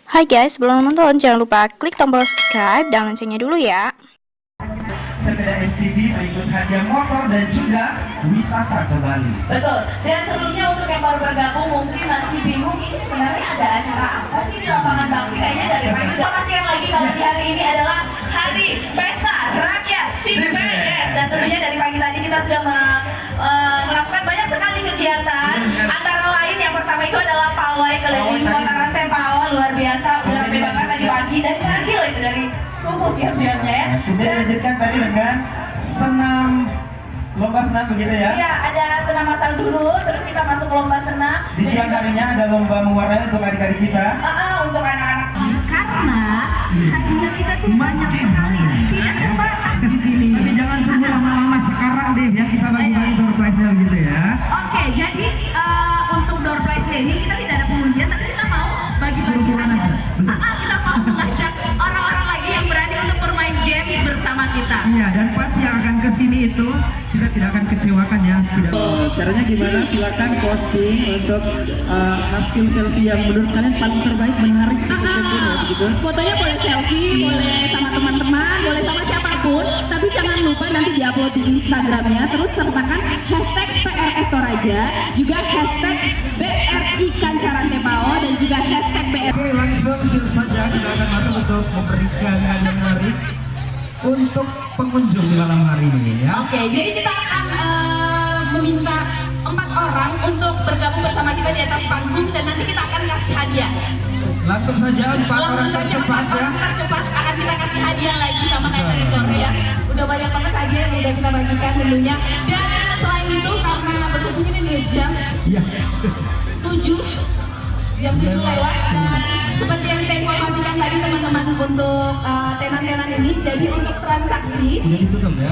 Hai guys, sebelum nonton jangan lupa klik tombol subscribe dan loncengnya dulu ya. Sepeda STB berikut hadiah motor dan juga wisata ke Bali. Betul. Dan sebelumnya untuk yang baru bergabung mungkin masih bingung ini sebenarnya ada acara apa sih di lapangan Bakti, kayaknya dari pagi. Informasi yang lagi kalau di hari ini adalah Hari Pesta Rakyat SIMPES. Dan tentunya dari pagi tadi kita sudah melakukan banyak sekali kegiatan. Antara lain yang pertama itu adalah pawai keliling Kota Rantai Pawai, luar biasa. Udah rame banget tadi pagi dan pagi loh itu dari subuh siap-siapnya ya. Kemudian dilanjutkan tadi dengan senam, lomba senam begitu ya. Iya, ada senam masal dulu, terus kita masuk lomba senam. Di siang harinya ada lomba mewarnai untuk adik-adik kita. Untuk anak-anak. Karena hadiah kita tuh banyak sekali, tidak terbatas di sini. Tapi jangan tunggu lama-lama, sekarang deh ya kita bagi-bagi door prize-nya gitu ya. Oke, jadi untuk door prize ini kita tidak ada pengundian, tapi kita mau bagi-bagi hadiah. Kita mau mengajak orang-orang lagi yang berani untuk bermain games bersama kita. Iya, dan pasti yang akan kesini itu kita tidak akan kecewakan ya. Tidak. Caranya gimana? Silakan posting untuk hasil selfie yang menurut kalian paling terbaik, menarik, cepat-cepat ya begitu. Fotonya boleh selfie, boleh sama teman-teman, boleh sama siapapun, tapi jangan lupa nanti diupload di Instagramnya, terus sertakan hashtag PRS Toraja, juga hashtag BRI Kancaran Tepao, dan juga hashtag BRI. Oke, langsung saja kita akan masuk untuk memberikan hadiah menarik untuk pengunjung di malam hari ini ya. Oke, jadi kita akan meminta 4 orang untuk bergabung bersama kita di atas panggung, dan nanti kita akan kasih hadiah. Langsung saja 4 orang Langsung saja tercepat 4 ya. orang tercepat akan kita kasih hadiah lagi sama kayak tadi sore ya. Udah banyak banget hadiah yang udah kita bagikan tentunya. Dan selain itu karena berhubung ini jam Iya. 7 jam 7 lewat, dan seperti yang saya informasikan tadi teman-teman untuk tenan-tenan ini, jadi untuk transaksi Sudah ditutup ya.